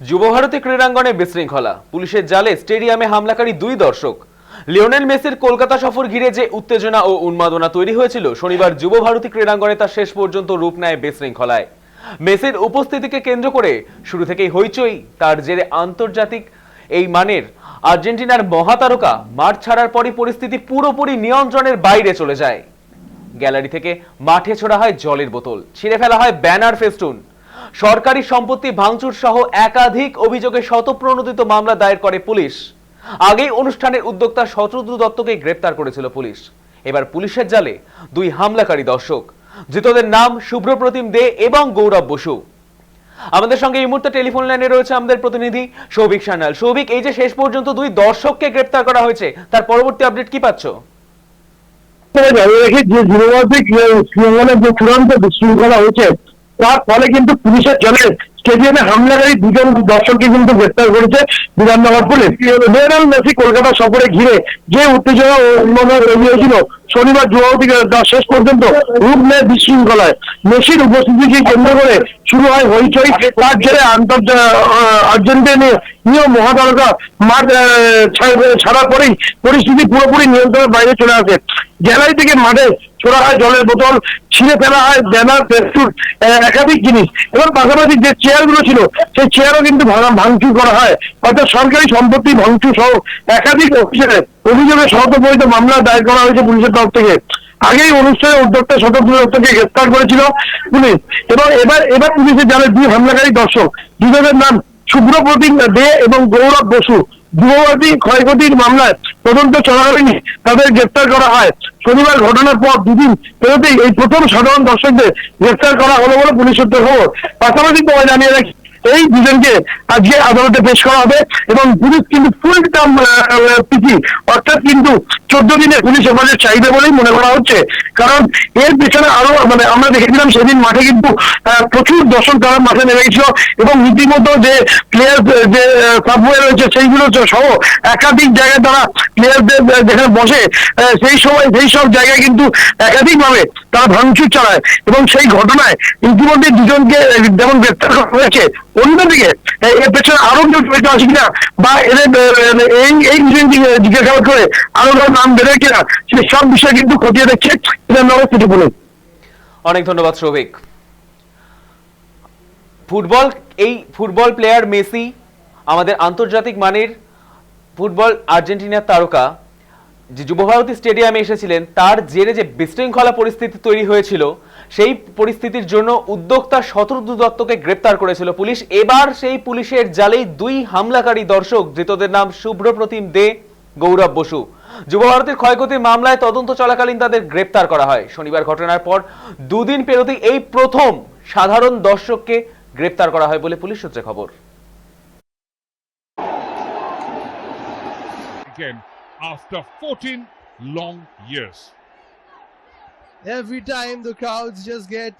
যুবভারতী ক্রীড়াঙ্গনে বিশৃঙ্খলা, পুলিশের জালে স্টেডিয়ামে হামলাকারী দুই দর্শক। লিওনেল মেসির কলকাতা সফর ঘিরে যে উত্তেজনা ও উন্মাদনা তৈরি হয়েছিল, শনিবার যুবভারতী ক্রীড়াঙ্গনে তা শেষ পর্যন্ত রূপ নেয় বিশৃঙ্খলায়। মেসির উপস্থিতিকে কেন্দ্র করে শুরু থেকেই হইচই, তার জেরে আন্তর্জাতিক এই মানের আর্জেন্টিনার মহাতারকা মাঠ ছাড়ার পরই পরিস্থিতি পুরোপুরি নিয়ন্ত্রণের বাইরে চলে যায়। গ্যালারি থেকে মাঠে ছোড়া হয় জলের বোতল, ছিঁড়ে ফেলা হয় ব্যানার, ফেস্টুন। সরকারি সম্পত্তি ভাঙচুর সহ একাধিক অভিযোগে শতপ্রণোদিত মামলা দায়ের করে পুলিশ। আগেই অনুষ্ঠানের উদ্যোক্তা শতরুদ্র দত্তকে গ্রেপ্তার করেছিল পুলিশ। এবার পুলিশের জালে দুই হামলাকারী দর্শক, ধৃতদের নাম শুভ্রপ্রতিম দে এবং গৌরব বসু। আমাদের সঙ্গে এই মুহূর্তে টেলিফোন লাইনে রয়েছে আমাদের প্রতিনিধি সৌভিক সান্যাল। সৌভিক, এই যে শেষ পর্যন্ত দুই দর্শককে গ্রেপ্তার করা হয়েছে, তার পরবর্তী আপডেট কি পাচ্ছ? যে যুবভারতী ক্রীড়াঙ্গনের যে চূড়ান্ত বিশৃঙ্খলা হয়েছে, তার ফলে কিন্তু পুলিশের জলে স্টেডিয়ামে হামলাকারী দুজন দর্শককে কিন্তু গ্রেপ্তার করেছে Bidhannagar police. Lionel Messi Kolkata সফরে ঘিরে যে উত্তেজনা ও উন্মাদনা তৈরি হয়েছিল, শনিবার যুবভারতী শেষ পর্যন্ত রূপ নেয় বিশৃঙ্খলায়। মেসির উপস্থিতিকে কেন্দ্র করে শুরু হয় হইচই, তার জেরে আর্জেন্টিনীয় মহাতারকা মাঠ ছাড়ার পরেই পরিস্থিতি পুরোপুরি নিয়ন্ত্রণের বাইরে চলে আসে। গ্যালারি থেকে মাঠে ছোড়া হয় জলের বোতল, ছিঁড়ে ফেলা হয় ব্যানার, ফেস্টুন, একাধিক জিনিস, এবং পাশাপাশি যে চেয়ারগুলো ছিল সেই চেয়ারও কিন্তু ভাঙচুর করা হয়। অর্থাৎ সরকারি সম্পত্তি ভাঙচুর সহ একাধিক অভিযোগে শতপ্রণোদিত মামলা দায়ের করা হয়েছে পুলিশের তরফ থেকে। আগেই অনুষ্ঠানের উদ্যোক্তা শতরুদ্র দত্তকে গ্রেপ্তার করেছিল পুলিশ, এবং এবার পুলিশের জালে দুই হামলাকারী দর্শক, দুজনের নাম শুভ্রপ্রতিম দে এবং গৌরব বসু। যুবভারতী ক্ষয়ক্ষতির মামলায় তদন্ত চলাকালীন তাদের গ্রেপ্তার করা হয়। শনিবার ঘটনার পর দুদিন পেরোতেই এই প্রথম সাধারণ দর্শকদের গ্রেপ্তার করা হলো বলে পুলিশ সূত্রে খবর। পাশাপাশি তোমায় জানিয়ে রাখি, এই দুজনকে আজকে আদালতে পেশ করা হবে এবং পুলিশ কিন্তু ফুল টার্ম পিসি, অর্থাৎ কিন্তু 14 দিনের পুলিশ হেফাজত চাইবে বলেই মনে করা হচ্ছে। কারণ এর পেছনে আরো আমরা দেখেছিলাম সেদিন মাঠে কিন্তু প্রচুর দর্শক তারা মাঠে নেমে গেছিল, এবং রীতিমতো যে প্লেয়ার যে সাবওয়ে রয়েছে সেইগুলো সহ একাধিক জায়গায় তারা প্লেয়ারদের যেখানে বসে সেই সব জায়গায় কিন্তু একাধিকভাবে তারা ভাঙচুর চালায়, এবং সেই ঘটনায় ইতিমধ্যে দুজনকে যেমন গ্রেপ্তার করা হয়েছে, অন্যদিকে এর পেছনে আরো কেউ জড়িত আছে কিনা বা এদের এই জিজ্ঞাসাবাদ করে আরো নাম বেরোয় কিনা, সে সব বিষয় কিন্তু খতিয়ে দেখছে বিধাননগর সিটি পুলিশ। অনেক ধন্যবাদ সৌভিক। ফুটবল প্লেয়ার মেসি, আমাদের আন্তর্জাতিক মানের ফুটবল আর্জেন্টিনার তারকা, যে যুবভারতী স্টেডিয়ামে এসেছিলেন, তার জেরে যে বিশৃঙ্খলা পরিস্থিতি তৈরি হয়েছিল, সেই পরিস্থিতির জন্য উদ্যোক্তা শতরুদ্র দত্তকে গ্রেপ্তার করেছিল পুলিশ। এবার সেই পুলিশের জালেই দুই হামলাকারী দর্শক, ধৃতদের নাম শুভ্রপ্রতিম দে, গৌরব বসু। যুবভারতীর ক্ষয়ক্ষতির মামলায় তদন্ত চলাকালীন তাদের গ্রেপ্তার করা হয়। শনিবার ঘটনার পর দুদিন পেরোতেই এই প্রথম সাধারণ দর্শককে গ্রেপ্তার করা হয় বলে পুলিশ সূত্রে খবর। Again, after 14 long years. Every time the crowds just get